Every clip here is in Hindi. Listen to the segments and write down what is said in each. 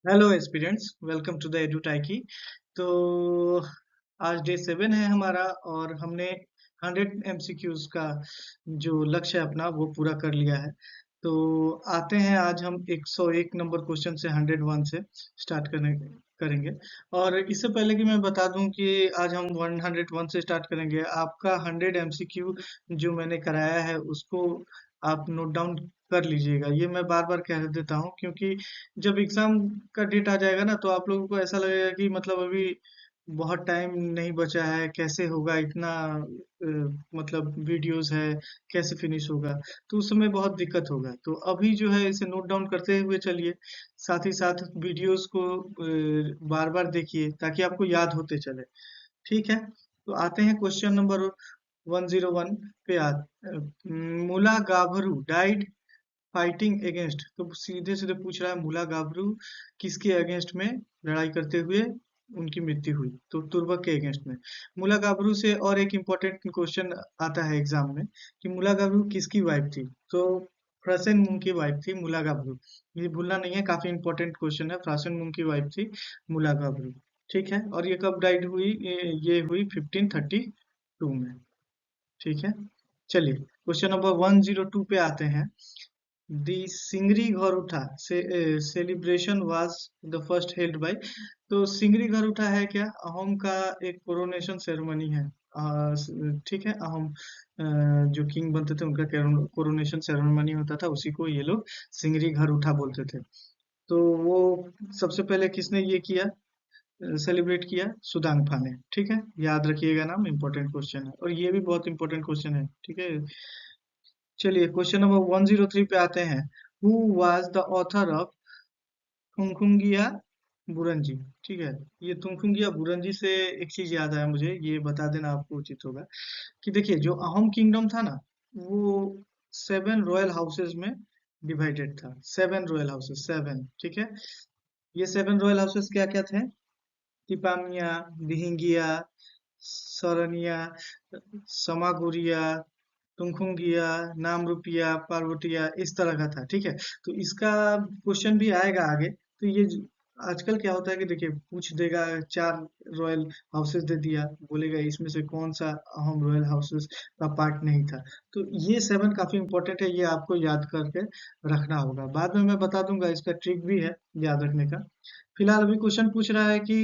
Hello aspirants, welcome to the Edutyke. तो आज डे 7 है हमारा और हमने 100 एमसीक्यूज का जो लक्ष्य है अपना वो पूरा कर लिया है। तो आते हैं, आज हम 101 नंबर क्वेश्चन से 101 से स्टार्ट करेंगे। और इससे पहले कि मैं बता दूं कि आज हम 101 से स्टार्ट करेंगे, आपका 100 एमसीक्यू जो मैंने कराया है उसको आप नोट डाउन कर लीजिएगा। ये मैं बार बार कह देता हूँ क्योंकि जब एग्जाम का डेट आ जाएगा ना तो आप लोगों को ऐसा लगेगा कि मतलब अभी बहुत टाइम नहीं बचा है, कैसे होगा इतना मतलब वीडियोस है, कैसे फिनिश होगा। तो उस समय बहुत दिक्कत होगा, तो अभी जो है इसे नोट डाउन करते हुए चलिए। साथ ही साथ वीडियोस को बार बार देखिए ताकि आपको याद होते चले। ठीक है, तो आते हैं क्वेश्चन नंबर 101 पे। मुला गाभरू डाइड फाइटिंग अगेंस्ट, तो सीधे सीधे पूछ रहा है मुला गाभरू किसके अगेंस्ट में लड़ाई करते हुए उनकी मृत्यु हुई। तो तुर्बक के अगेंस्ट में। मुला गाभरू से और एक इम्पोर्टेंट क्वेश्चन आता है एग्जाम में कि मुला गाभरू किसकी वाइफ थी। तो फ्रासेन मुंग की वाइफ थी मुला गाभरू। ये भूलना नहीं है, काफी इंपॉर्टेंट क्वेश्चन है। फ्रासेन मुंग की वाइफ थी मुला गाभरू। ठीक है, और ये कब डाइड हुई? ये हुई 1532 में। ठीक है, चलिए क्वेश्चन नंबर 102 पे आते हैं। दी सिंगरी घरउठा से celebration was the first held by. तो सिंगरी घरउठा है क्या? अहोम का एक कोरोनेशन सेरेमनी है। ठीक है, अहोम जो किंग बनते थे उनका कोरोनेशन सेरेमनी होता था, उसी को ये लोग सिंगरी घरउठा बोलते थे। तो वो सबसे पहले किसने ये किया, सेलिब्रेट किया? सुदांगफा ने। ठीक है, याद रखिएगा नाम, इंपॉर्टेंट क्वेश्चन है और ये भी बहुत इंपॉर्टेंट क्वेश्चन है। ठीक है, चलिए क्वेश्चन नंबर 103 पे आते हैं। Who was the author of Tungkhungia Buranji? ठीक है, ये थुंगकुंगिया बुरंजी से एक चीज याद आया मुझे, ये बता देना आपको उचित होगा कि देखिए जो अहोम किंगडम था ना, वो 7 रॉयल हाउसेज में डिवाइडेड था। 7 रॉयल हाउसेज, 7। ठीक है, ये 7 रॉयल हाउसेज क्या क्या थे? तिपामिया, दिहिंगिया, सरनिया, समागुरिया, तुंगखुंगिया, नामरूपिया, पार्वतिया, इस तरह का था। ठीक है, तो इसका क्वेश्चन भी आएगा आगे। तो ये आजकल क्या होता है कि देखिए पूछ देगा, 4 रॉयल हाउसेस दे दिया, बोलेगा इसमें से कौन सा अहम रॉयल हाउसेस का पार्ट नहीं था। तो ये 7 काफी इंपॉर्टेंट है, ये आपको याद करके रखना होगा। बाद में मैं बता दूंगा, इसका ट्रिक भी है याद रखने का। फिलहाल अभी क्वेश्चन पूछ रहा है कि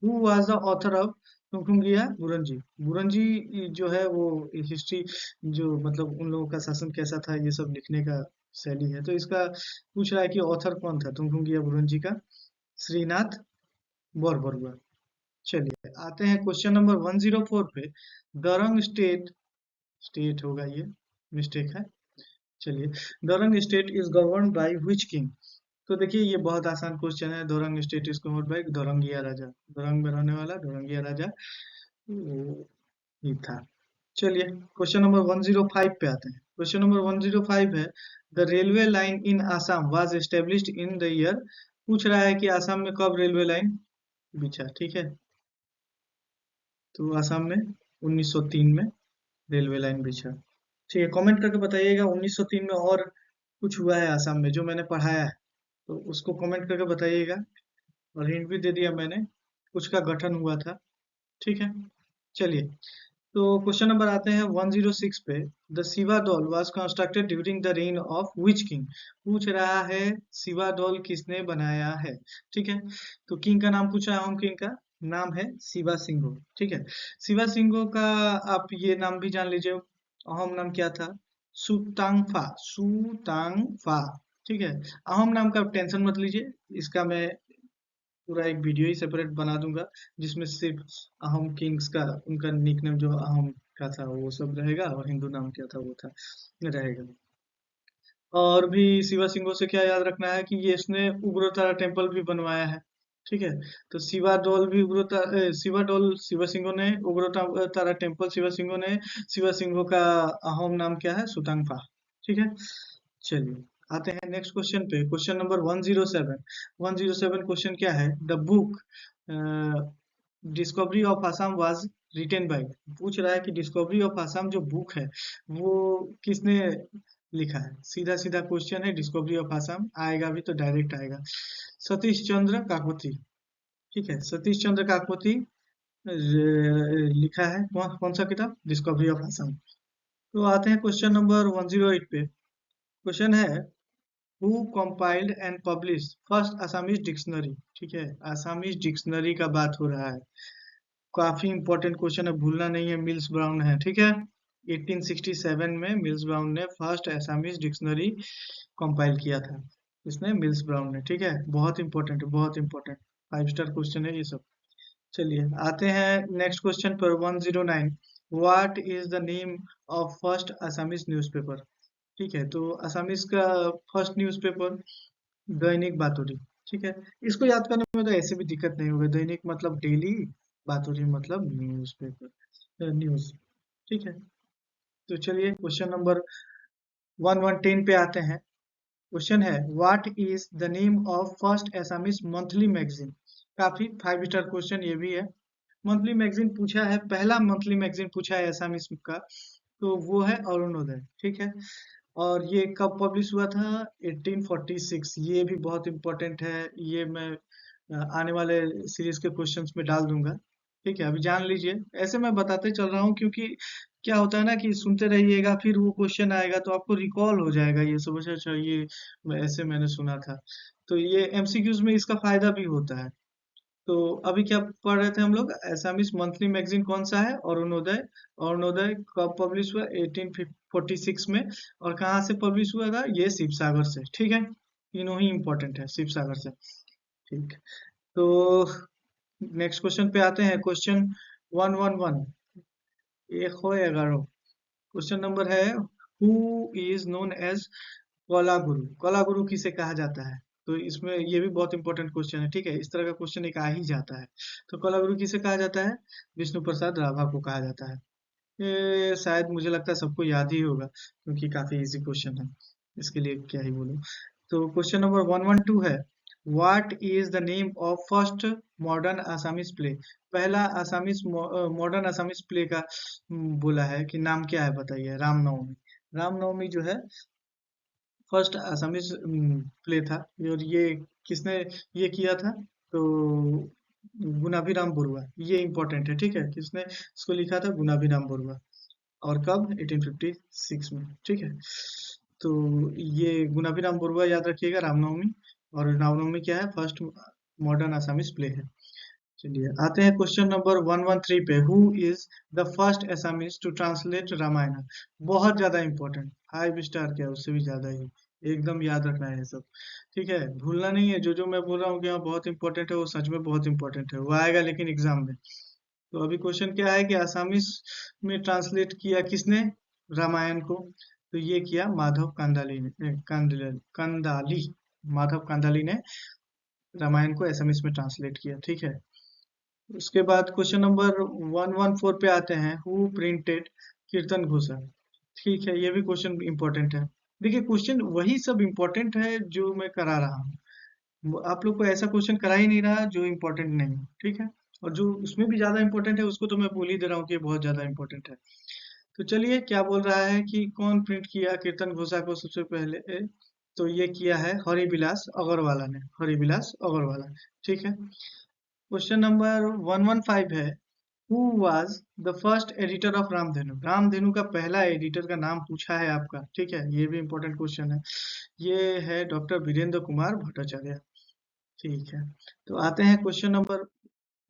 who was the author of Tungkhungia Buranji? Buranji जो है वो हिस्ट्री, जो मतलब उन लोगों का शासन कैसा था, ये सब लिखने का शैली है। तो इसका पूछ रहा है कि ऑथर कौन था तुंगखुंगिया बुरंजी का? श्रीनाथ बोरबरुआ। चलिए आते हैं क्वेश्चन नंबर 104 पे। दरंग स्टेट, स्टेट होगा ये, मिस्टेक है। चलिए, Darrang state is govern by which king? तो देखिए ये बहुत आसान क्वेश्चन है। Darrang state is govern by दोरंगिया राजा। दोरंग में रहने वाला दोरंगिया राजा वो ही था। चलिए क्वेश्चन नंबर 105 पे आते हैं। क्वेश्चन नंबर 105 है, the railway line in Assam was established in the year. पूछ रहा है कि आसाम में कब रेलवे लाइन बिछा। ठीक है, तो आसाम में 1903 में रेलवे लाइन बिछा। ठीक है, कमेंट करके बताइएगा 1903 में और कुछ हुआ है आसाम में जो मैंने पढ़ाया है, तो उसको कमेंट करके बताइएगा। और हिंट भी दे दिया मैंने, कुछ का गठन हुआ था। ठीक है, चलिए तो क्वेश्चन नंबर आते हैं 106 पे। The Shiva doll was constructed during the rain of which king? पूछ रहा है शिवा डॉल किसने बनाया है। ठीक है, तो किंग का नाम पूछा है, हम किंग का नाम है शिवा सिंघो। ठीक है, शिवा सिंघो का आप ये नाम भी जान लीजिए, अहम नाम क्या था? सुतांगफा, सुतांगफा। ठीक है, अहम नाम का टेंशन मत लीजिए, इसका मैं पूरा एक वीडियो ही सेपरेट बना दूंगा जिसमें सिर्फ अहम किंग्स का उनका निकनेम जो अहम का था वो सब रहेगा, और हिंदू नाम क्या था वो था रहेगा। और भी शिवा सिंह से क्या याद रखना है कि ये इसने उग्रतारा टेम्पल भी बनवाया है। ठीक है, तो शिवा डोल भी शिवा डोल शिवा सिंह ने, उग्रतारा टेम्पल शिवा सिंह ने। शिवा सिंह का अहम नाम क्या है? सुतंगफा। ठीक है, चलिए आते हैं नेक्स्ट क्वेश्चन पे। Question number 107। 107 क्वेश्चन क्या है? The book discovery of Assam was written by. पूछ रहा है कि डिस्कवरी ऑफ आसाम जो बुक है वो किसने लिखा है। सीधा सीधा क्वेश्चन है, डिस्कवरी ऑफ आसाम आएगा भी तो डायरेक्ट आएगा। सतीश चंद्र काकोती, ठीक है, सतीश चंद्र काकोती लिखा है कौन सा किताब, डिस्कवरी ऑफ आसाम। तो आते हैं क्वेश्चन नंबर 108 पे। क्वेश्चन है who compiled and publish first Assamese dictionary, ठीक है, असमीज डिक्शनरी का बात हो रहा है। काफी इंपॉर्टेंट क्वेश्चन है, भूलना नहीं है, मिल्स ब्राउन है, ठीक है। 1867 में मिल्स ब्राउन ने फर्स्ट असमीज डिक्शनरी कंपाइल किया था, इसने मिल्स ब्राउन ने, ठीक है। बहुत इंपॉर्टेंट है, बहुत इंपॉर्टेंट, 5 स्टार क्वेश्चन है ये सब। चलिए आते हैं नेक्स्ट क्वेश्चन पर। 109, what is the name of first Assamese newspaper, ठीक है। तो असमीज का फर्स्ट न्यूज़पेपर दैनिक बातुरी, ठीक है। इसको याद करने में तो ऐसे भी दिक्कत नहीं होगा, दैनिक मतलब डेली, बातुरी मतलब न्यूज़पेपर, न्यूज़, ठीक है। तो चलिए क्वेश्चन नंबर 1110 पे आते हैं। क्वेश्चन है what is the name of first Assamese monthly magazine. काफी 5 स्टार क्वेश्चन ये भी है। मंथली मैगजीन पूछा है, पहला मंथली मैगजीन पूछा है एसामिस का, तो वो है अरुणोदय, ठीक है। और ये कब पब्लिश हुआ था, 1846। ये भी बहुत इंपॉर्टेंट है, ये मैं आने वाले सीरीज के क्वेश्चंस में डाल दूंगा, ठीक है। अभी जान लीजिए, ऐसे मैं बताते चल रहा हूँ क्योंकि क्या होता है ना कि सुनते रहिएगा, फिर वो क्वेश्चन आएगा तो आपको रिकॉल हो जाएगा, ये सब अच्छा ये ऐसे मैंने सुना था। तो ये एमसीक्यूज में इसका फायदा भी होता है। तो अभी क्या पढ़ रहे थे हम लोग, एसामिस मंथली मैगजीन कौन सा है, अरुणोदय। अरुणोदय कब पब्लिश हुआ, 1846 में। और कहाँ से पब्लिश हुआ था, ये शिवसागर से, ठीक है। तीनों ही इंपॉर्टेंट है, शिवसागर से, ठीक। तो नेक्स्ट क्वेश्चन पे आते हैं। क्वेश्चन 111, एक हो 11। क्वेश्चन नंबर है हु इज नोन एज कला गुरु। कला गुरु किसे कहा जाता है, तो इसमें ये भी बहुत इंपॉर्टेंट क्वेश्चन है, ठीक है। इस तरह का क्वेश्चन एक आ ही जाता है। तो कला गुरु किसे कहा जाता है, विष्णु प्रसाद राभा को कहा जाता है। ये शायद मुझे लगता है सबको याद ही होगा क्योंकि काफी इजी क्वेश्चन है, इसके लिए क्या ही बोलूं। तो क्वेश्चन नंबर 112 है what is the name of first modern Assamese play. पहला आसामीज मॉडर्न आसामीज प्ले का बोला है कि नाम क्या है, बताइए। रामनवमी। रामनवमी जो है फर्स्ट असमीज प्ले था, और ये किसने ये किया था, तो गुनाभिराम बरुआ, ये इंपॉर्टेंट है, ठीक है। किसने इसको लिखा था, गुनाभिराम बरुआ। और कब, 1856 में, ठीक है। तो ये गुनाभिराम बरुआ याद रखिएगा, रामनवमी। और रामनवमी क्या है, फर्स्ट मॉडर्न असमीज प्ले है। चलिए आते हैं क्वेश्चन नंबर 113 पे। Who is the first Assamese to translate Ramayana. बहुत ज्यादा इंपॉर्टेंट, 5 स्टार क्या उससे भी ज्यादा ही, एकदम याद रखना है ये सब, ठीक है। भूलना नहीं है, जो मैं बोल रहा हूँ कि हाँ बहुत इंपॉर्टेंट है, वो सच में बहुत इंपॉर्टेंट है, वो आएगा लेकिन एग्जाम में। तो अभी क्वेश्चन क्या है कि आसामीज में ट्रांसलेट किया किसने रामायण को, तो ये किया माधव कांदाली ने, कंदाली, माधव कांदाली ने रामायण को एसामीज में ट्रांसलेट किया, ठीक है। उसके बाद क्वेश्चन नंबर 114 पे आते हैं हु प्रिंटेड कीर्तन घोषा, ठीक है। ये भी क्वेश्चन इंपॉर्टेंट है। देखिए क्वेश्चन वही सब इंपॉर्टेंट है जो मैं करा रहा हूँ, आप लोग को ऐसा क्वेश्चन करा ही नहीं रहा जो इंपॉर्टेंट नहीं है, ठीक है। और जो उसमें भी ज्यादा इंपॉर्टेंट है उसको तो मैं बोल ही दे रहा हूँ कि ये बहुत ज्यादा इंपॉर्टेंट है। तो चलिए क्या बोल रहा है कि कौन प्रिंट किया कीर्तन घोषा को सबसे पहले, तो ये किया है हरिबिलास अग्रवाला ने, हरिबिलास अग्रवाला, ठीक है। क्वेश्चन नंबर 115 है who was the first editor of Ramdhenu. Ramdhenu का पहला एडिटर का नाम पूछा है आपका, ठीक है। ये भी इंपॉर्टेंट क्वेश्चन है, ये है डॉक्टर वीरेंद्र कुमार भट्टाचार्य, ठीक है। तो आते हैं क्वेश्चन नंबर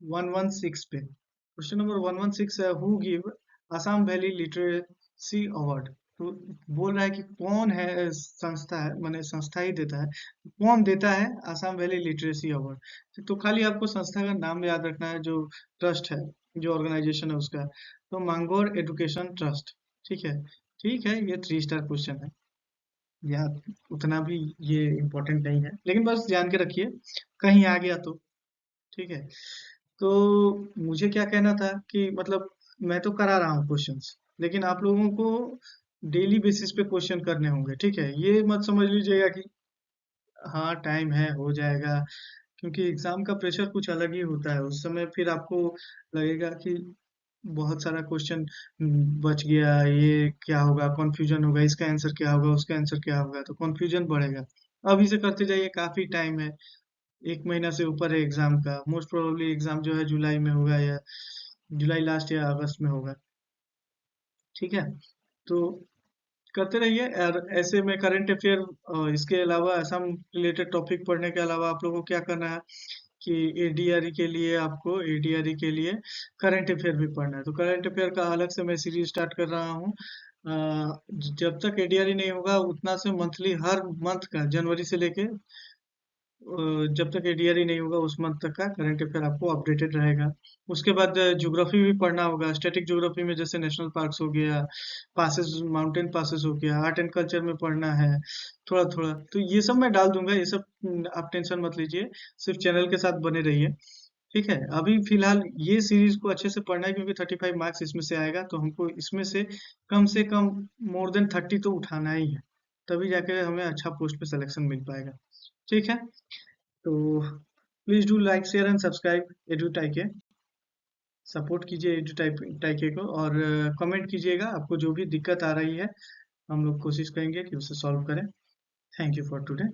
116 पे। क्वेश्चन नंबर 116 है who give Assam valley literacy award. तो बोल रहा है कि कौन है, संस्था है, माने संस्था ही देता है, कौन देता है असम वैली लिटरेसी अवार्ड। तो खाली आपको संस्था का नाम याद रखना है, जो ट्रस्ट है, जो ऑर्गेनाइजेशन है उसका, तो मांगोर एजुकेशन ट्रस्ट, ठीक है। ठीक है, ये 3 स्टार क्वेश्चन है, याद उतना भी ये इम्पोर्टेंट नहीं है, लेकिन बस जान के रखिए कहीं आ गया तो, ठीक है। तो मुझे क्या कहना था कि मतलब मैं तो करा रहा हूँ क्वेश्चंस, लेकिन आप लोगों को डेली बेसिस पे क्वेश्चन करने होंगे, ठीक है। ये मत समझ लीजिएगा कि हाँ टाइम है हो जाएगा, क्योंकि एग्जाम का प्रेशर कुछ अलग ही होता है, उस समय फिर आपको लगेगा कि बहुत सारा क्वेश्चन बच गया, ये क्या होगा, कंफ्यूजन होगा, इसका आंसर क्या होगा, उसका आंसर क्या होगा, तो कंफ्यूजन बढ़ेगा। अभी से करते जाइए, काफी टाइम है, 1 महीना से ऊपर है एग्जाम का। मोस्ट प्रोबेबली एग्जाम जो है जुलाई में होगा, या जुलाई लास्ट या अगस्त में होगा। ठीक है, तो करते रहिए। और ऐसे में करंट अफेयर, इसके अलावा असम रिलेटेड टॉपिक पढ़ने के अलावा आप लोगों को क्या करना है कि एडीआरई के लिए, आपको एडीआरई के लिए करंट अफेयर भी पढ़ना है। तो करंट अफेयर का अलग से मैं सीरीज स्टार्ट कर रहा हूँ। जब तक एडीआरई नहीं होगा उतना से मंथली, हर मंथ का, जनवरी से लेके जब तक एडीआरई नहीं होगा उस मंथ तक का करंट अफेयर आपको अपडेटेड रहेगा। उसके बाद ज्योग्राफी भी पढ़ना होगा। स्टैटिक ज्योग्राफी में जैसे नेशनल पार्क्स हो गया, पासेस, माउंटेन पासेस हो गया, आर्ट एंड कल्चर में पढ़ना है थोड़ा थोड़ा। तो ये सब मैं डाल दूंगा, ये सब आप टेंशन मत लीजिए, सिर्फ चैनल के साथ बने रहिए। ठीक है, अभी फिलहाल ये सीरीज को अच्छे से पढ़ना है, क्योंकि 35 मार्क्स इसमें से आएगा, तो हमको इसमें से कम मोर देन 30 तो उठाना ही है, तभी जाके हमें अच्छा पोस्ट पे सिलेक्शन मिल पाएगा। ठीक है, तो please do like share and subscribe Edutyke. Support कीजिए एडू टाइके को, और कमेंट कीजिएगा आपको जो भी दिक्कत आ रही है, हम लोग कोशिश करेंगे कि उसे सॉल्व करें। Thank you for today.